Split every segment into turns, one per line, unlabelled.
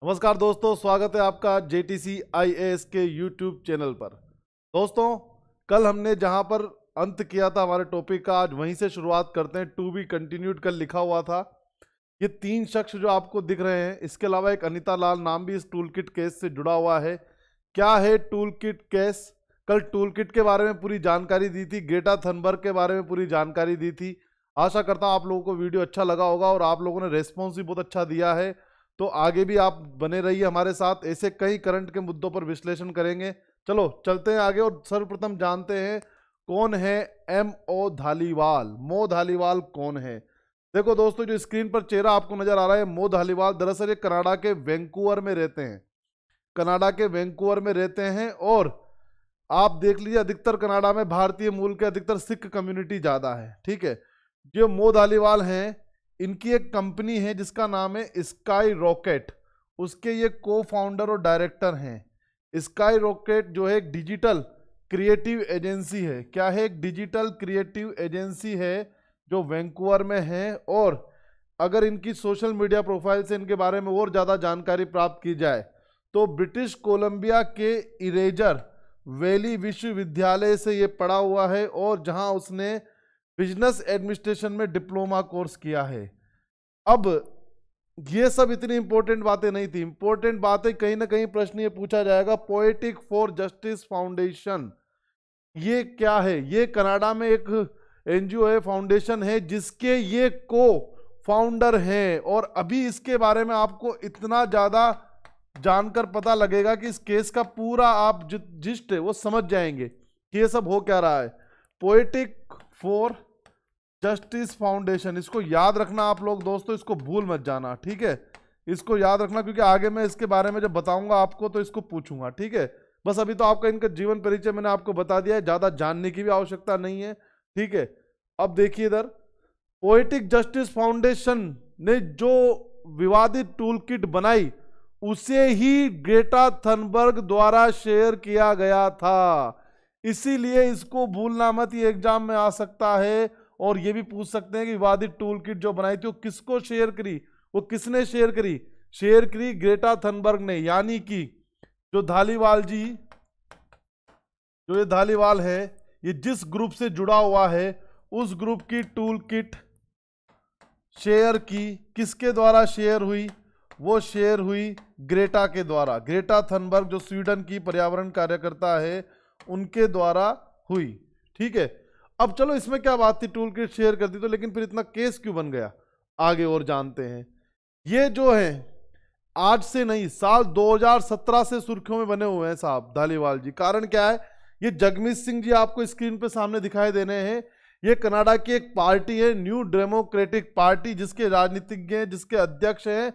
नमस्कार दोस्तों, स्वागत है आपका JTC IAS के YouTube चैनल पर। दोस्तों, कल हमने जहां पर अंत किया था हमारे टॉपिक का, आज वहीं से शुरुआत करते हैं। टू बी कंटिन्यूड कल लिखा हुआ था। ये 3 शख्स जो आपको दिख रहे हैं, इसके अलावा एक अनीता लाल नाम भी इस टूल किट केस से जुड़ा हुआ है। क्या है टूल किट केस? कल टूल किट के बारे में पूरी जानकारी दी थी, ग्रेटा थनबर्ग के बारे में पूरी जानकारी दी थी। आशा करता हूँ आप लोगों को वीडियो अच्छा लगा होगा और आप लोगों ने रेस्पॉन्स भी बहुत अच्छा दिया है। तो आगे भी आप बने रहिए हमारे साथ, ऐसे कई करंट के मुद्दों पर विश्लेषण करेंगे। चलो चलते हैं आगे और सर्वप्रथम जानते हैं कौन है MO धालीवाल। मो धालीवाल कौन है? देखो दोस्तों, जो स्क्रीन पर चेहरा आपको नजर आ रहा है, मो धालीवाल दरअसल ये कनाडा के वैंकूवर में रहते हैं। कनाडा के वैंकूवर में रहते हैं और आप देख लीजिए, अधिकतर कनाडा में भारतीय मूल के अधिकतर सिख कम्युनिटी ज्यादा है। ठीक है, जो मो धालीवाल हैं, इनकी एक कंपनी है जिसका नाम है स्काई रॉकेट। उसके ये को फाउंडर और डायरेक्टर हैं। स्काई रॉकेट जो है एक डिजिटल क्रिएटिव एजेंसी है। क्या है? एक डिजिटल क्रिएटिव एजेंसी है जो वैंकूवर में है। और अगर इनकी सोशल मीडिया प्रोफाइल से इनके बारे में और ज़्यादा जानकारी प्राप्त की जाए तो ब्रिटिश कोलंबिया के इरेजर वैली विश्वविद्यालय से ये पढ़ा हुआ है और जहां उसने बिजनेस एडमिनिस्ट्रेशन में डिप्लोमा कोर्स किया है। अब ये सब इतनी इंपॉर्टेंट बातें नहीं थी। इंपॉर्टेंट बातें कहीं ना कहीं प्रश्न ये पूछा जाएगा, पोएटिक फॉर जस्टिस फाउंडेशन ये क्या है? ये कनाडा में एक NGO है, फाउंडेशन है, जिसके ये को फाउंडर हैं। और अभी इसके बारे में आपको इतना ज्यादा जानकर पता लगेगा कि इस केस का पूरा आप जिस्ट है वो समझ जाएंगे कि ये सब हो क्या रहा है। पोएटिक फॉर जस्टिस फाउंडेशन, इसको याद रखना आप लोग दोस्तों, इसको भूल मत जाना। ठीक है, इसको याद रखना क्योंकि आगे मैं इसके बारे में जब बताऊंगा आपको तो इसको पूछूंगा। ठीक है, बस अभी तो आपका इनका जीवन परिचय मैंने आपको बता दिया है, ज्यादा जानने की भी आवश्यकता नहीं है। ठीक है, अब देखिए इधर, पोएटिक जस्टिस फाउंडेशन ने जो विवादित टूल किट बनाई उसे ही ग्रेटा थनबर्ग द्वारा शेयर किया गया था। इसीलिए इसको भूलना मत, ये एग्जाम में आ सकता है। और ये भी पूछ सकते हैं कि विवादित टूल किट जो बनाई थी वो किसको शेयर करी, वो किसने शेयर करी? शेयर करी ग्रेटा थनबर्ग ने। यानी कि जो धालीवाल जी, जो ये धालीवाल है, ये जिस ग्रुप से जुड़ा हुआ है उस ग्रुप की टूल किट शेयर की। किसके द्वारा शेयर हुई? वो शेयर हुई ग्रेटा के द्वारा। ग्रेटा थनबर्ग जो स्वीडन की पर्यावरण कार्यकर्ता है, उनके द्वारा हुई। ठीक है, अब चलो इसमें क्या बात थी, टूल किट शेयर कर दी तो, लेकिन फिर इतना केस क्यों बन गया, आगे और जानते हैं। ये जो है आज से नहीं, साल 2017 से सुर्खियों में बने हुए हैं साहब धालीवाल जी। कारण क्या है? ये जगमीत सिंह जी आपको स्क्रीन पे सामने दिखाई देने हैं। ये कनाडा की एक पार्टी है, न्यू डेमोक्रेटिक पार्टी, जिसके राजनीतिज्ञ हैं, जिसके अध्यक्ष हैं।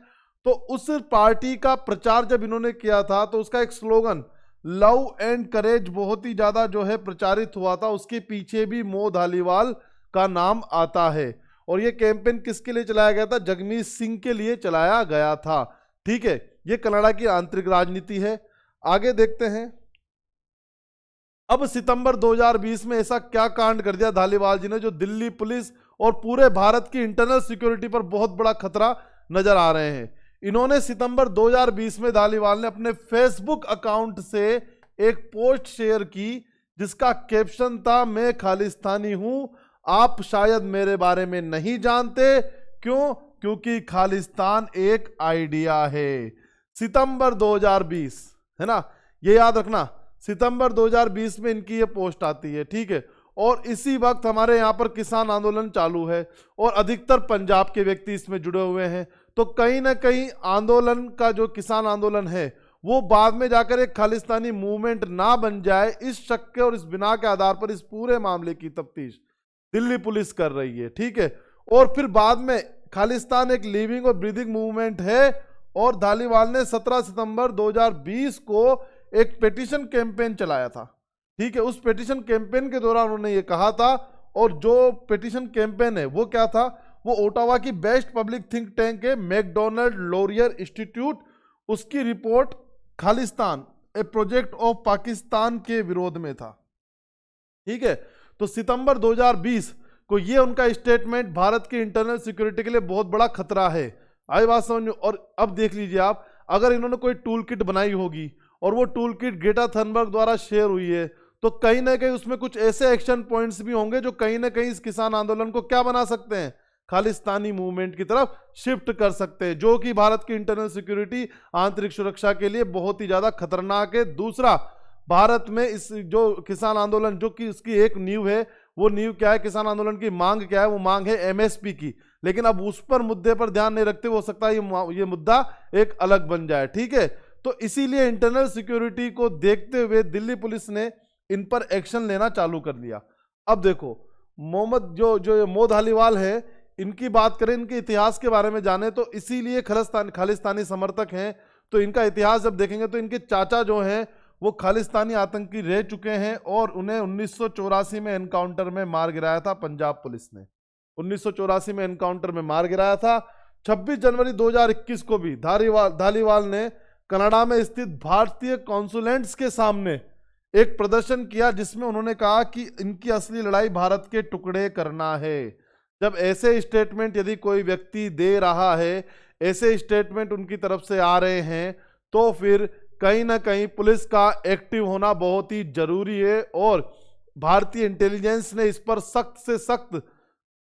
तो उस पार्टी का प्रचार जब इन्होंने किया था तो उसका एक स्लोगन लव एंड करेज बहुत ही ज्यादा जो है प्रचारित हुआ था। उसके पीछे भी मो धालीवाल का नाम आता है। और ये कैंपेन किसके लिए चलाया गया था? जगमीत सिंह के लिए चलाया गया था। ठीक है, ये कनाडा की आंतरिक राजनीति है। आगे देखते हैं। अब सितंबर 2020 में ऐसा क्या कांड कर दिया धालीवाल जी ने जो दिल्ली पुलिस और पूरे भारत की इंटरनल सिक्योरिटी पर बहुत बड़ा खतरा नजर आ रहे हैं। इन्होंने सितंबर 2020 में धालीवाल ने अपने फेसबुक अकाउंट से एक पोस्ट शेयर की जिसका कैप्शन था, मैं खालिस्तानी हूं, आप शायद मेरे बारे में नहीं जानते। क्यों? क्योंकि खालिस्तान एक आइडिया है। सितंबर 2020 है ना, ये याद रखना, सितंबर 2020 में इनकी ये पोस्ट आती है। ठीक है, और इसी वक्त हमारे यहाँ पर किसान आंदोलन चालू है और अधिकतर पंजाब के व्यक्ति इसमें जुड़े हुए हैं। तो कहीं ना कहीं आंदोलन का जो किसान आंदोलन है वो बाद में जाकर एक खालिस्तानी मूवमेंट ना बन जाए, इस शक के और इस बिना के आधार पर इस पूरे मामले की तफ्तीश दिल्ली पुलिस कर रही है। ठीक है, और फिर बाद में खालिस्तान एक लिविंग और ब्रीदिंग मूवमेंट है। और धालीवाल ने 17 सितंबर 2020 को एक पिटीशन कैंपेन चलाया था। ठीक है, उस पिटीशन कैंपेन के दौरान उन्होंने ये कहा था, और जो पिटीशन कैंपेन है वो क्या था? वो ओटावा की बेस्ट पब्लिक थिंक टैंक है मैकडोनाल्ड लोरियर इंस्टीट्यूट, उसकी report Khalistan A project of Pakistan के विरोध में था। ठीक है, तो सितंबर 2020 को ये उनका स्टेटमेंट भारत की इंटरनल सिक्योरिटी के लिए बहुत बड़ा खतरा है। आई बात समझ में? और अब देख लीजिए आप, अगर इन्होंने कोई टूल किट बनाई होगी और वो टूल किट ग्रेटा थनबर्ग द्वारा शेयर हुई है, तो कहीं ना कहीं उसमें कुछ ऐसे एक्शन पॉइंट्स भी होंगे जो कहीं ना कहीं इस किसान आंदोलन को क्या बना सकते हैं, खालिस्तानी मूवमेंट की तरफ शिफ्ट कर सकते हैं, जो कि भारत की इंटरनल सिक्योरिटी, आंतरिक सुरक्षा के लिए बहुत ही ज्यादा खतरनाक है। दूसरा, भारत में इस जो किसान आंदोलन, जो कि इसकी एक नींव है, वो नींव क्या है, किसान आंदोलन की मांग क्या है, वो मांग है एमएसपी की। लेकिन अब उस पर मुद्दे पर ध्यान नहीं रखते, हो सकता है ये मुद्दा एक अलग बन जाए, ठीक है। तो इसीलिए इंटरनल सिक्योरिटी को देखते हुए दिल्ली पुलिस ने इन पर एक्शन लेना चालू कर दिया। अब देखो, मोहम्मद जो मोद हालीवाल है, इनकी बात करें, इनके इतिहास के बारे में जाने, तो इसीलिए खालिस्तानी समर्थक हैं। तो इनका इतिहास जब देखेंगे तो इनके चाचा जो हैं वो खालिस्तानी आतंकी रह चुके हैं और उन्हें 1984 में एनकाउंटर में मार गिराया था पंजाब पुलिस ने। 1984 में एनकाउंटर में मार गिराया था। 26 जनवरी 2021 को भी धालीवाल ने कनाडा में स्थित भारतीय कॉन्सुलेट्स के सामने एक प्रदर्शन किया, जिसमें उन्होंने कहा कि इनकी असली लड़ाई भारत के टुकड़े करना है। जब ऐसे स्टेटमेंट यदि कोई व्यक्ति दे रहा है, ऐसे स्टेटमेंट उनकी तरफ से आ रहे हैं, तो फिर कहीं ना कहीं पुलिस का एक्टिव होना बहुत ही जरूरी है। और भारतीय इंटेलिजेंस ने इस पर सख्त से सख्त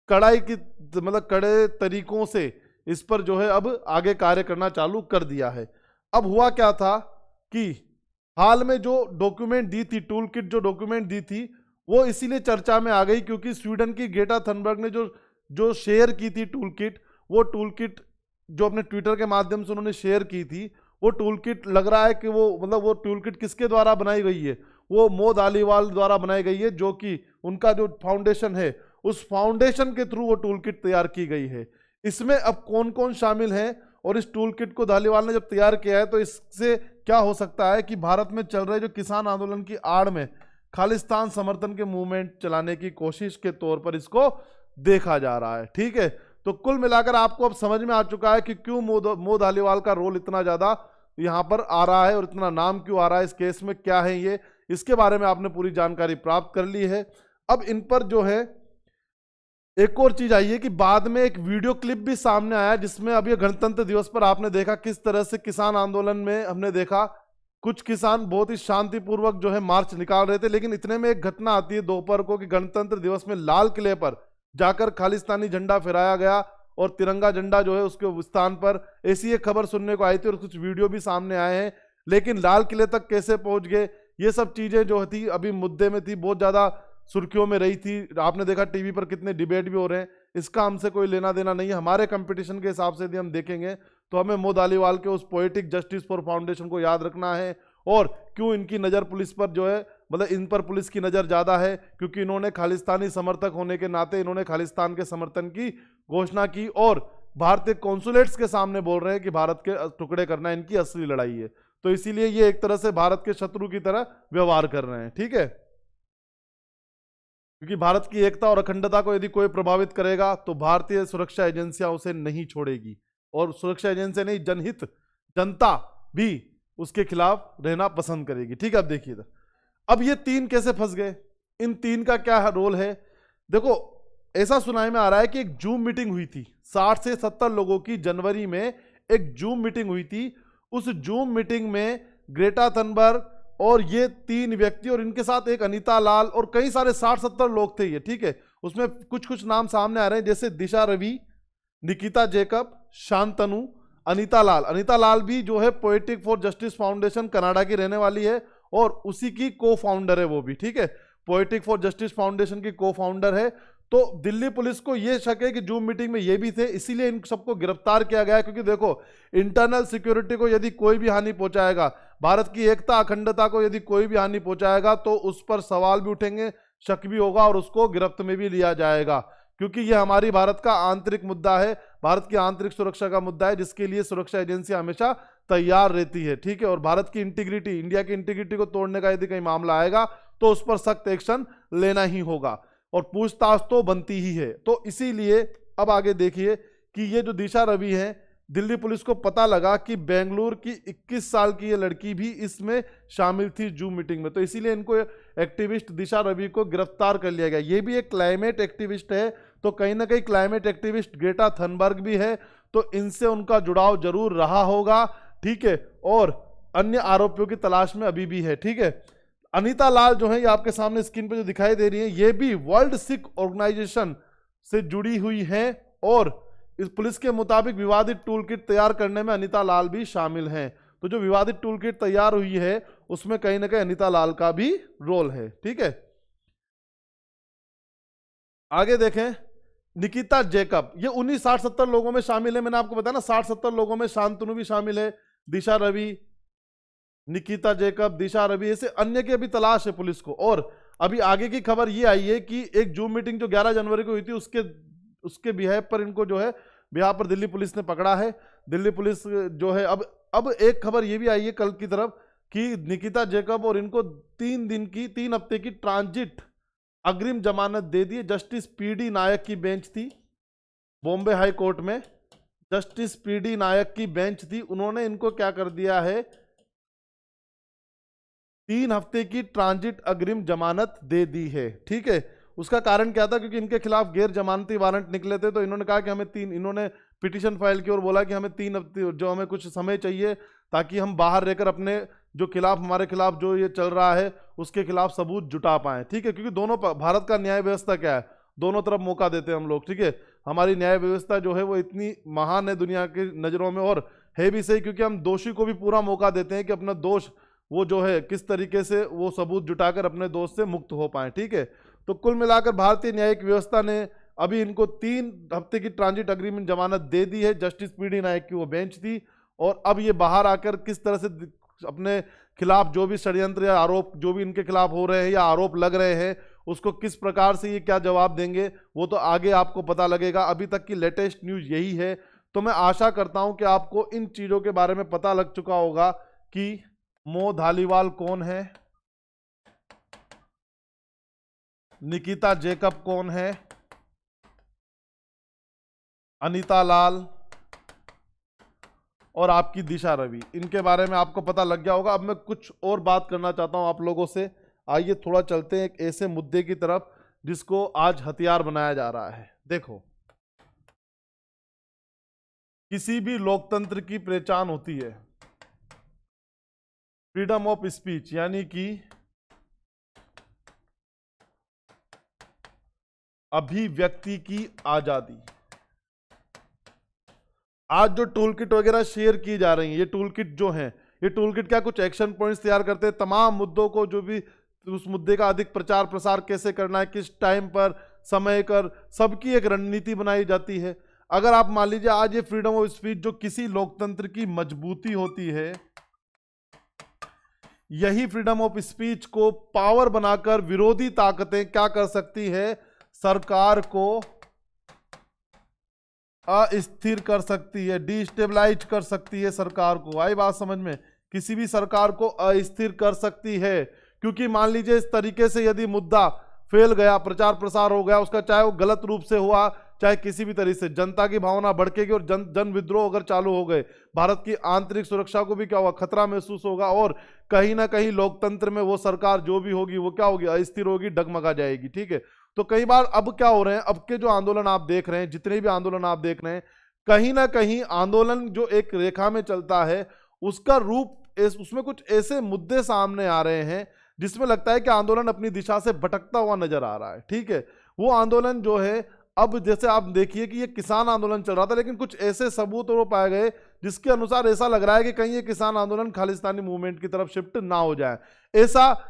कड़ाई की मतलब कड़े तरीकों से इस पर जो है अब आगे कार्य करना चालू कर दिया है। अब हुआ क्या था कि हाल में जो डॉक्यूमेंट दी थी, टूल किट जो डॉक्यूमेंट दी थी, वो इसीलिए चर्चा में आ गई क्योंकि स्वीडन की ग्रेटा थनबर्ग ने जो शेयर की थी टूल किट, वो टूल किट जो अपने ट्विटर के माध्यम से उन्होंने शेयर की थी, वो टूल किट लग रहा है कि वो टूल किट किसके द्वारा बनाई गई है, वो मोद हालीवाल द्वारा बनाई गई है, जो कि उनका जो फाउंडेशन है, उस फाउंडेशन के थ्रू वो टूल किट तैयार की गई है। इसमें अब कौन कौन शामिल है और इस टूल किट को धालीवाल ने जब तैयार किया है, तो इससे क्या हो सकता है कि भारत में चल रहे जो किसान आंदोलन की आड़ में खालिस्तान समर्थन के मूवमेंट चलाने की कोशिश के तौर पर इसको देखा जा रहा है, ठीक है। तो कुल मिलाकर आपको अब समझ में आ चुका है कि क्यों मोद हालीवाल का रोल इतना ज्यादा यहां पर आ रहा है और इतना नाम क्यों आ रहा है इस केस में, क्या है ये, इसके बारे में आपने पूरी जानकारी प्राप्त कर ली है। अब इन पर जो है एक और चीज आई है कि बाद में एक वीडियो क्लिप भी सामने आया, जिसमें अभी गणतंत्र दिवस पर आपने देखा किस तरह से किसान आंदोलन में हमने देखा कुछ किसान बहुत ही शांतिपूर्वक जो है मार्च निकाल रहे थे, लेकिन इतने में एक घटना आती है दोपहर को कि गणतंत्र दिवस में लाल किले पर जाकर खालिस्तानी झंडा फहराया गया और तिरंगा झंडा जो है उसके स्थान पर, ऐसी एक खबर सुनने को आई थी और कुछ वीडियो भी सामने आए हैं। लेकिन लाल किले तक कैसे पहुंच गए, ये सब चीजें जो थी अभी मुद्दे में थी, बहुत ज्यादा सुर्खियों में रही थी। आपने देखा टीवी पर कितने डिबेट भी हो रहे हैं, इसका हमसे कोई लेना देना नहीं है। हमारे कंपटीशन के हिसाब से यदि हम देखेंगे तो हमें मोद हालीवाल के उस पोएटिक जस्टिस फॉर फाउंडेशन को याद रखना है। और क्यों इनकी नज़र पुलिस पर जो है, मतलब इन पर पुलिस की नज़र ज़्यादा है, क्योंकि इन्होंने खालिस्तानी समर्थक होने के नाते इन्होंने खालिस्तान के समर्थन की घोषणा की और भारतीय कॉन्सुलेट्स के सामने बोल रहे हैं कि भारत के टुकड़े करना इनकी असली लड़ाई है। तो इसीलिए ये एक तरह से भारत के शत्रु की तरह व्यवहार कर रहे हैं, ठीक है। क्योंकि भारत की एकता और अखंडता को यदि कोई प्रभावित करेगा तो भारतीय सुरक्षा एजेंसियां उसे नहीं छोड़ेगी, और सुरक्षा एजेंसियां नहीं, जनहित जनता भी उसके खिलाफ रहना पसंद करेगी, ठीक है। अब देखिए इधर, अब ये तीन कैसे फंस गए, इन तीन का क्या रोल है। देखो, ऐसा सुनाई में आ रहा है कि एक जूम मीटिंग हुई थी 60 से 70 लोगों की, जनवरी में एक जूम मीटिंग हुई थी। उस जूम मीटिंग में ग्रेटा थनबर्ग और ये तीन व्यक्ति और इनके साथ एक अनीता लाल और कई सारे 60-70 लोग थे ये, ठीक है। उसमें कुछ नाम सामने आ रहे हैं, जैसे दिशा रवि, निकिता जैकब, शांतनु, अनीता लाल भी जो है poetic for justice foundation Canada की रहने वाली है और उसी की को फाउंडर है वो भी, ठीक है। पोएटिक फॉर जस्टिस फाउंडेशन की को फाउंडर है। तो दिल्ली पुलिस को यह शक है कि जूम मीटिंग में ये भी थे, इसीलिए इन सबको गिरफ्तार किया गया। क्योंकि देखो, इंटरनल सिक्योरिटी को यदि कोई भी हानि पहुंचाएगा, भारत की एकता अखंडता को यदि कोई भी हानि पहुंचाएगा, तो उस पर सवाल भी उठेंगे, शक भी होगा और उसको गिरफ्त में भी लिया जाएगा। क्योंकि यह हमारी भारत का आंतरिक मुद्दा है, भारत की आंतरिक सुरक्षा का मुद्दा है, जिसके लिए सुरक्षा एजेंसियां हमेशा तैयार रहती है, ठीक है। और भारत की इंटीग्रिटी, इंडिया की इंटीग्रिटी को तोड़ने का यदि कहीं मामला आएगा तो उस पर सख्त एक्शन लेना ही होगा और पूछताछ तो बनती ही है। तो इसीलिए अब आगे देखिए कि ये जो दिशा रवि है, दिल्ली पुलिस को पता लगा कि बेंगलुरु की 21 साल की ये लड़की भी इसमें शामिल थी जूम मीटिंग में, तो इसीलिए इनको एक्टिविस्ट दिशा रवि को गिरफ्तार कर लिया गया। ये भी एक क्लाइमेट एक्टिविस्ट है, तो कहीं ना कहीं क्लाइमेट एक्टिविस्ट ग्रेटा थनबर्ग भी है, तो इनसे उनका जुड़ाव जरूर रहा होगा। ठीक है, और अन्य आरोपियों की तलाश में अभी भी है। ठीक है, अनीता लाल जो है ये आपके सामने स्क्रीन पे जो दिखाई दे रही है, ये भी वर्ल्ड सिख ऑर्गेनाइजेशन से जुड़ी हुई हैं और इस पुलिस के मुताबिक विवादित टूल किट तैयार करने में अनीता लाल भी शामिल हैं। तो जो विवादित टूल किट तैयार हुई है उसमें कहीं ना कहीं अनीता लाल का भी रोल है। ठीक है, आगे देखें, निकिता जैकब, ये 19-60-70 लोगों में शामिल है। मैंने आपको बताया ना 60-70 लोगों में शांतनु भी शामिल है, दिशा रवि, निकिता जैकब, दिशा रवि, ऐसे अन्य की अभी तलाश है पुलिस को। और अभी आगे की खबर ये आई है कि एक जूम मीटिंग जो 11 जनवरी को हुई थी उसके बिहाफ पर इनको जो है बिहार पर दिल्ली पुलिस ने पकड़ा है। दिल्ली पुलिस जो है अब एक खबर ये भी आई है कल की तरफ कि निकिता जैकब और इनको 3 हफ्ते की ट्रांजिट अग्रिम जमानत दे दी। जस्टिस पीडी नायक की बेंच थी बॉम्बे हाई कोर्ट में, जस्टिस पीडी नायक की बेंच थी, उन्होंने इनको क्या कर दिया है, 3 हफ्ते की ट्रांजिट अग्रिम जमानत दे दी है। ठीक है, उसका कारण क्या था, क्योंकि इनके खिलाफ गैर जमानती वारंट निकले थे, तो इन्होंने कहा कि हमें इन्होंने पिटीशन फाइल की और बोला कि हमें 3 हफ्ते जो हमें कुछ समय चाहिए ताकि हम बाहर रहकर अपने जो खिलाफ हमारे खिलाफ जो ये चल रहा है उसके खिलाफ सबूत जुटा पाएं। ठीक है, क्योंकि दोनों भारत का न्याय व्यवस्था क्या है, दोनों तरफ मौका देते हैं हम लोग। ठीक है, हमारी न्याय व्यवस्था जो है वो इतनी महान है दुनिया की नज़रों में, और है भी सही, क्योंकि हम दोषी को भी पूरा मौका देते हैं कि अपना दोष वो जो है किस तरीके से वो सबूत जुटाकर अपने दोष से मुक्त हो पाए। ठीक है, तो कुल मिलाकर भारतीय न्यायिक व्यवस्था ने अभी इनको 3 हफ्ते की ट्रांजिट अग्रीमेंट जमानत दे दी है। जस्टिस पीडी नायक की वो बेंच थी, और अब ये बाहर आकर किस तरह से अपने खिलाफ जो भी षड्यंत्र या आरोप जो भी इनके खिलाफ हो रहे हैं या आरोप लग रहे हैं उसको किस प्रकार से ये क्या जवाब देंगे वो तो आगे आपको पता लगेगा। अभी तक की लेटेस्ट न्यूज यही है। तो मैं आशा करता हूं कि आपको इन चीजों के बारे में पता लग चुका होगा कि मो धालीवाल कौन है, निकिता जैकब कौन है, अनीता लाल और आपकी दिशा रवि, इनके बारे में आपको पता लग गया होगा। अब मैं कुछ और बात करना चाहता हूं आप लोगों से। आइए थोड़ा चलते हैं एक ऐसे मुद्दे की तरफ जिसको आज हथियार बनाया जा रहा है। देखो, किसी भी लोकतंत्र की पहचान होती है फ्रीडम ऑफ स्पीच, यानी कि अभिव्यक्ति की आजादी। आज जो टूल किट वगैरह शेयर की जा रही है, ये टूल किट जो है, ये टूल किट क्या कुछ एक्शन पॉइंट्स तैयार करते हैं, तमाम मुद्दों को जो भी उस मुद्दे का अधिक प्रचार प्रसार कैसे करना है, किस टाइम पर, समय कर, सबकी एक रणनीति बनाई जाती है। अगर आप मान लीजिए आज ये फ्रीडम ऑफ स्पीच जो किसी लोकतंत्र की मजबूती होती है, यही फ्रीडम ऑफ स्पीच को पावर बनाकर विरोधी ताकतें क्या कर सकती है, सरकार को अस्थिर कर सकती है, डिस्टेबलाइज कर सकती है सरकार को। आई बात समझ में, किसी भी सरकार को अस्थिर कर सकती है। क्योंकि मान लीजिए इस तरीके से यदि मुद्दा फैल गया, प्रचार प्रसार हो गया उसका, चाहे वो गलत रूप से हुआ चाहे किसी भी तरीके से, जनता की भावना भड़केगी और जन विद्रोह अगर चालू हो गए, भारत की आंतरिक सुरक्षा को भी क्या होगा, खतरा महसूस होगा, और कहीं ना कहीं लोकतंत्र में वो सरकार जो भी होगी वो क्या होगी, अस्थिर होगी, डगमगा जाएगी। ठीक है, तो कई बार अब क्या हो रहे हैं, अब के जो आंदोलन आप देख रहे हैं, जितने भी आंदोलन आप देख रहे हैं, कहीं ना कहीं आंदोलन जो एक रेखा में चलता है उसका रूप उसमें कुछ ऐसे मुद्दे सामने आ रहे हैं जिसमें लगता है कि आंदोलन अपनी दिशा से भटकता हुआ नजर आ रहा है। ठीक है, वो आंदोलन जो है, अब जैसे आप देखिए कि ये किसान आंदोलन चल रहा था, लेकिन कुछ ऐसे सबूत वो पाए गए जिसके अनुसार ऐसा लग रहा है कि कहीं ये किसान आंदोलन खालिस्तानी मूवमेंट की तरफ शिफ्ट ना हो जाए, ऐसा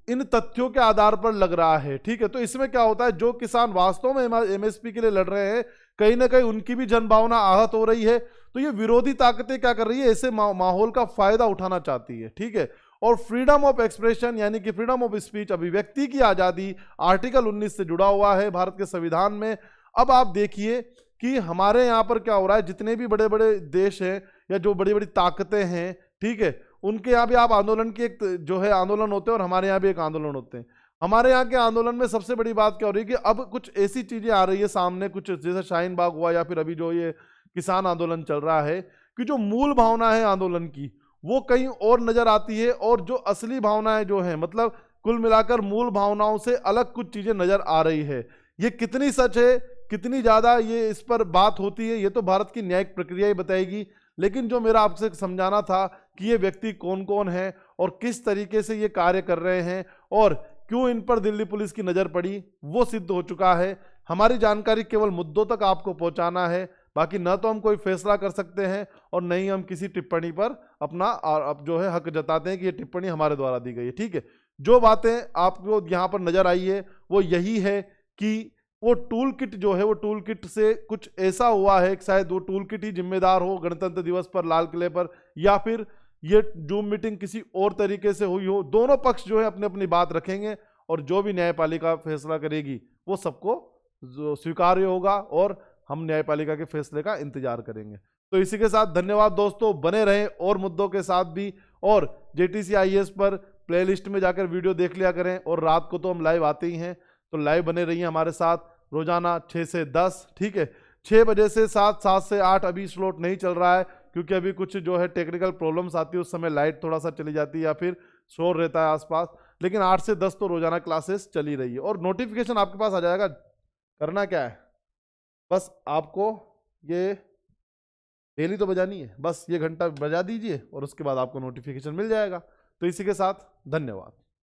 इन तथ्यों के आधार पर लग रहा है। ठीक है, तो इसमें क्या होता है, जो किसान वास्तव में एमएसपी के लिए लड़ रहे हैं, कहीं ना कहीं उनकी भी जनभावना आहत हो रही है, तो ये विरोधी ताकतें क्या कर रही है, ऐसे माहौल का फायदा उठाना चाहती है। ठीक है, और फ्रीडम ऑफ एक्सप्रेशन यानी कि फ्रीडम ऑफ स्पीच, अभिव्यक्ति की आजादी, आर्टिकल 19 से जुड़ा हुआ है भारत के संविधान में। अब आप देखिए कि हमारे यहाँ पर क्या हो रहा है, जितने भी बड़े बड़े देश हैं या जो बड़ी बड़ी ताकतें हैं, ठीक है, उनके यहाँ भी आप आंदोलन की एक जो है आंदोलन होते हैं और हमारे यहाँ भी एक आंदोलन होते हैं। हमारे यहाँ के आंदोलन में सबसे बड़ी बात क्या हो रही है कि अब कुछ ऐसी चीजें आ रही है सामने, कुछ जैसे शाहीन बाग हुआ या फिर अभी जो ये किसान आंदोलन चल रहा है, कि जो मूल भावना है आंदोलन की वो कहीं और नजर आती है, और जो असली भावनाएं जो है, मतलब कुल मिलाकर मूल भावनाओं से अलग कुछ चीजें नजर आ रही है। ये कितनी सच है, कितनी ज्यादा ये इस पर बात होती है, ये तो भारत की न्यायिक प्रक्रिया ही बताएगी। लेकिन जो मेरा आपसे समझाना था कि ये व्यक्ति कौन कौन है और किस तरीके से ये कार्य कर रहे हैं और क्यों इन पर दिल्ली पुलिस की नज़र पड़ी, वो सिद्ध हो चुका है। हमारी जानकारी केवल मुद्दों तक आपको पहुंचाना है, बाकी न तो हम कोई फैसला कर सकते हैं और न ही हम किसी टिप्पणी पर अपना अब जो है हक जताते हैं कि ये टिप्पणी हमारे द्वारा दी गई है। ठीक है, जो बातें आपको यहाँ पर नजर आई है वो यही है कि वो टूल किट जो है वो टूल किट से कुछ ऐसा हुआ है कि शायद वो टूल किट ही जिम्मेदार हो गणतंत्र दिवस पर लाल किले पर, या फिर ये जूम मीटिंग किसी और तरीके से हुई हो। दोनों पक्ष जो है अपनी अपनी बात रखेंगे और जो भी न्यायपालिका फैसला करेगी वो सबको स्वीकार्य होगा और हम न्यायपालिका के फैसले का इंतजार करेंगे। तो इसी के साथ धन्यवाद दोस्तों, बने रहें और मुद्दों के साथ भी, और JTC IAS पर प्लेलिस्ट में जाकर वीडियो देख लिया करें, और रात को तो हम लाइव आते ही हैं, तो लाइव बने रहिए हमारे साथ रोजाना 6 से 10। ठीक है, 6 बजे से 7, 7 से 8 अभी स्लॉट नहीं चल रहा है क्योंकि अभी कुछ जो है टेक्निकल प्रॉब्लम्स आती है, उस समय लाइट थोड़ा सा चली जाती है या फिर शोर रहता है आसपास, लेकिन 8 से 10 तो रोजाना क्लासेस चली रही है और नोटिफिकेशन आपके पास आ जाएगा। करना क्या है, बस आपको ये डेली तो बजानी है, बस ये घंटा बजा दीजिए और उसके बाद आपको नोटिफिकेशन मिल जाएगा। तो इसी के साथ धन्यवाद।